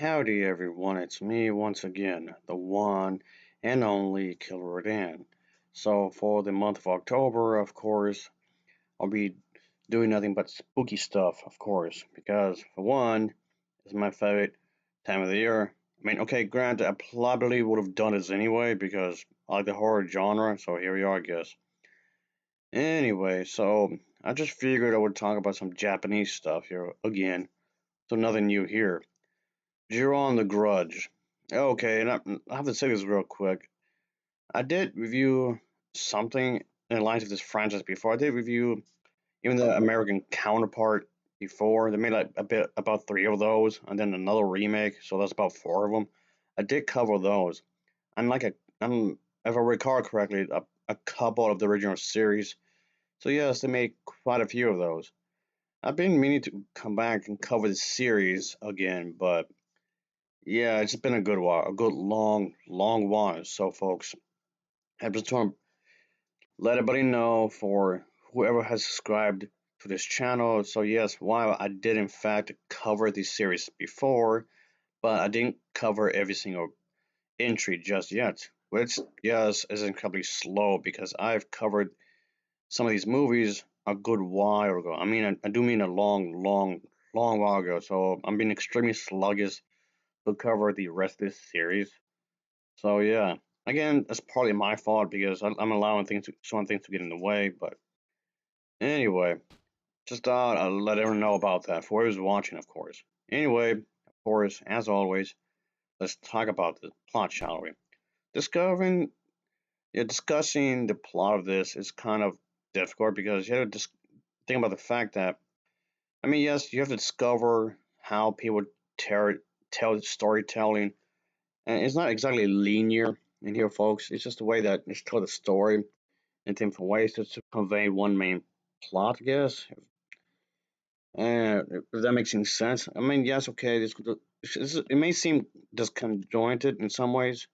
Howdy everyone, it's me once again, the one and only Killer Dan. So for the month of October, of course, I'll be doing nothing but spooky stuff, of course, because for one, it's my favorite time of the year. I mean, okay, granted, I probably would have done this anyway because I like the horror genre, so here we are, I guess. Anyway, so I just figured I would talk about some Japanese stuff here again, so nothing new here. You're on the Grudge. Okay, and I have to say this real quick. I did review something in lines of this franchise before. I did review even the American counterpart before. They made like a bit about three of those, and then another remake. So that's about four of them. I did cover those, and if I recall correctly, a couple of the original series. So yes, they made quite a few of those. I've been meaning to come back and cover the series again, but yeah, it's been a good while, a good long while. So, folks, I just want to let everybody know for whoever has subscribed to this channel. So, yes, while I did in fact cover this series before, but I didn't cover every single entry just yet, which, yes, is incredibly slow because I've covered some of these movies a good while ago. I mean, I do mean a long while ago. So, I'm being extremely sluggish to cover the rest of this series. So yeah, again, that's partly my fault because I'm allowing some things to get in the way. But anyway, just thought I'd let everyone know about that for whoever's watching, of course. Anyway, of course, as always, let's talk about the plot, shall we? Discovering, discussing the plot of this is kind of difficult because you have to just think about the fact that, I mean, yes, you have to discover how people tell storytelling, and it's not exactly linear in here, folks. It's just the way that it's told the story in different ways to convey one main plot, I guess. And if that makes any sense. I mean, yes, okay, it may seem disconjointed in some ways,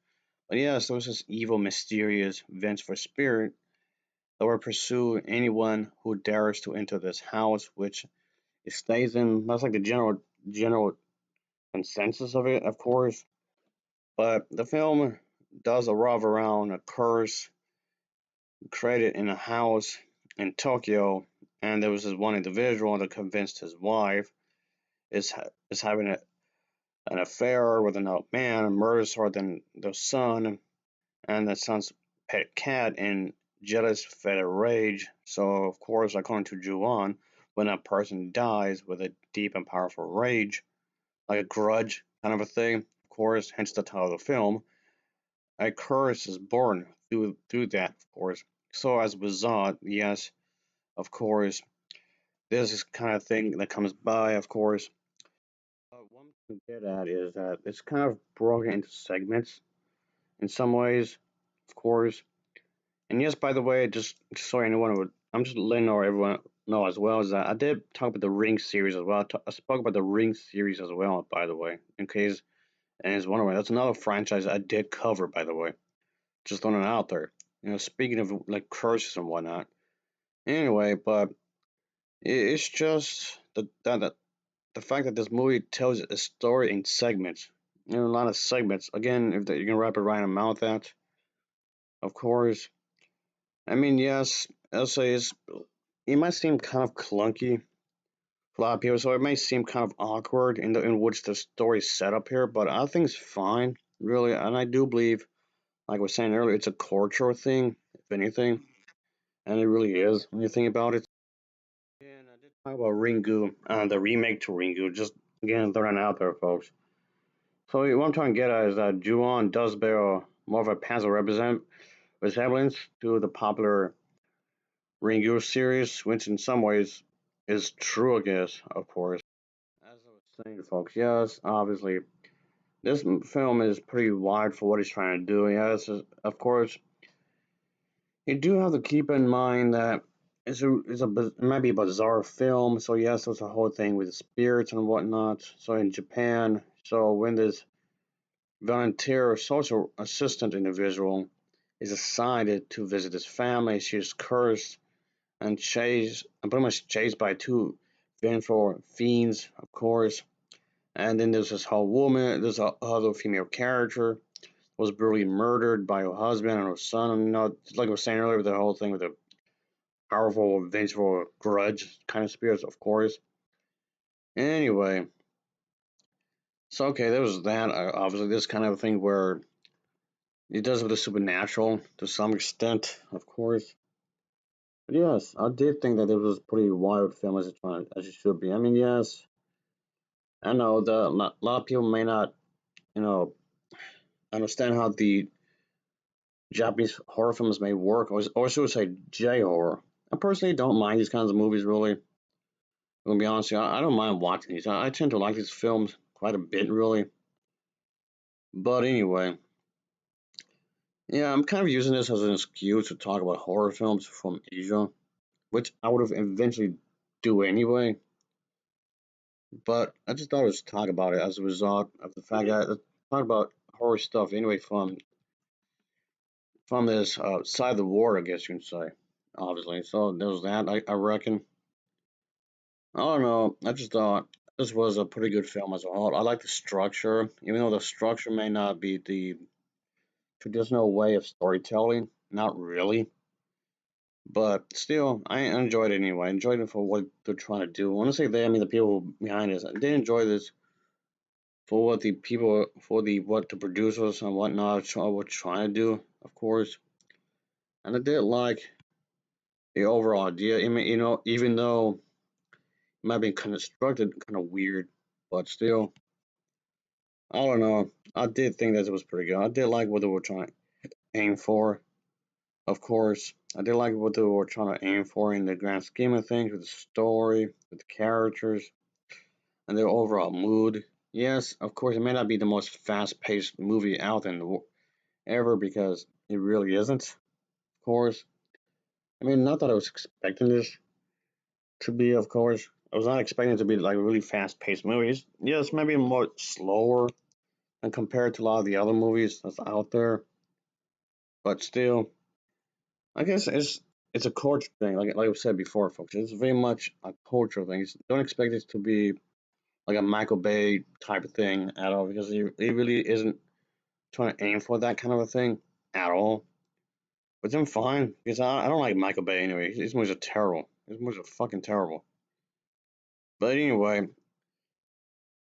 but yes, there was this evil, mysterious, vengeful spirit that will pursue anyone who dares to enter this house, which it stays in. That's like the general consensus of it, of course. But the film does revolve around a curse created in a house in Tokyo, and there was this one individual that convinced his wife is having an affair with another man, and murders her, then the son and the son's pet cat in jealous fit of rage. So, of course, according to Juon, when a person dies with a deep and powerful rage, like a grudge kind of a thing, of course, hence the title of the film, a curse is born through that, of course. So, as a result, yes, of course, this is kind of thing that comes by, of course. One thing to get at is that it's kind of broken into segments in some ways, of course. And yes, by the way, just so anyone would, I'm just letting know everyone know as well is that I did talk about the Ring series as well. I spoke about the Ring series as well, by the way, in case and it's one of that's another franchise I did cover, by the way. Just throwing it out there. Speaking of like curses and whatnot. Anyway, but it's just the fact that this movie tells a story in segments. A lot of segments. Again, if you can wrap it right in mouth, that of course. I mean, yes, I'll say it might seem kind of clunky for a lot of people, so it may seem kind of awkward in which the story is set up here. But I think it's fine, really, and I do believe, like I was saying earlier, it's a cultural thing, if anything, and it really is when you think about it. Yeah, and I did talk about Ringu, the remake to Ringu. Just again, throwing it out there, folks. So what I'm trying to get at is that Ju-on does bear more of a passive resemblance to the popular Ringu series, which in some ways is true, I guess, of course. As I was saying, folks, yes, obviously, this film is pretty wide for what he's trying to do. Yes, of course, you do have to keep in mind that it might be a bizarre film. So yes, there's a whole thing with spirits and whatnot. So in Japan, so when this volunteer social assistant individual is assigned to visit his family, she is cursed and pretty much chased by two vengeful fiends, of course. And then there's this whole woman, this other female character was brutally murdered by her husband and her son. And, like I was saying earlier, the whole thing with the powerful, vengeful grudge kind of spirits, of course. Anyway, so okay, there was that. Obviously, this kind of thing where it does with the supernatural to some extent, of course. But yes, I did think that it was a pretty wild film as it should be. I mean, yes, I know that a lot of people may not, you know, understand how the Japanese horror films may work, or should I say J horror. I personally don't mind these kinds of movies, really. I'm gonna be honest, with you, I don't mind watching these. I tend to like these films quite a bit, really. But anyway, yeah, I'm kind of using this as an excuse to talk about horror films from Asia, which I would have eventually do anyway. But I just thought I would talk about it as a result of the fact that I talk about horror stuff anyway from this side of the war, I guess you can say. Obviously, so there's that. I reckon. I don't know. I just thought this was a pretty good film as a whole. I like the structure, even though the structure may not be the traditional way of storytelling. Not really, but still, I enjoyed it anyway. I enjoyed it for what they're trying to do. When I say they, I mean the people behind this. I did enjoy this for what the people, for the what the producers and whatnot were trying to do, of course. And I did like the overall idea. I mean, even though it might have been constructed kind of weird, but still, I don't know. I did think that it was pretty good. I did like what they were trying to aim for, of course. I did like what they were trying to aim for in the grand scheme of things with the story, with the characters, and the overall mood. Yes, of course, it may not be the most fast-paced movie out in the ever because it really isn't. Of course, I mean, not that I was expecting this to be. Of course, I was not expecting it to be like really fast-paced movies. Yes, maybe more slower than compared to a lot of the other movies that's out there, but still, I guess it's a culture thing. Like I said before, folks, it's very much a cultural thing. Don't expect it to be like a Michael Bay type of thing at all because he really isn't trying to aim for that kind of a thing at all. But I'm fine because I don't like Michael Bay anyway. His movies are terrible. His movies are fucking terrible. But anyway,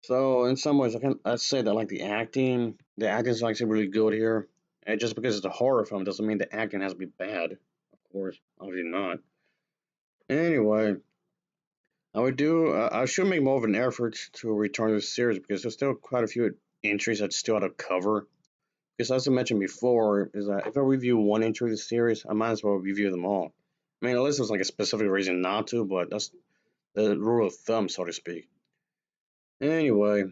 so in some ways I'd say that like the acting is actually really good here. And just because it's a horror film doesn't mean the acting has to be bad. Of course, obviously not. Anyway, I should make more of an effort to return to the series because there's still quite a few entries that still have to cover. Because as I mentioned before, is that if I review one entry of the series, I might as well review them all. I mean, unless there's like a specific reason not to, but that's the rule of thumb, so to speak. Anyway,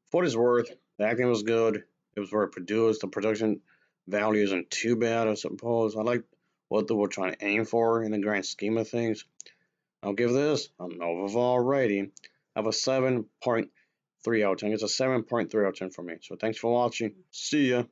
for what it's worth, the acting was good. It was well produced. The production value isn't too bad, I suppose. I like what they were trying to aim for in the grand scheme of things. I'll give this an overall rating of a 7.3 out of 10. It's a 7.3 out of 10 for me. So thanks for watching. See ya.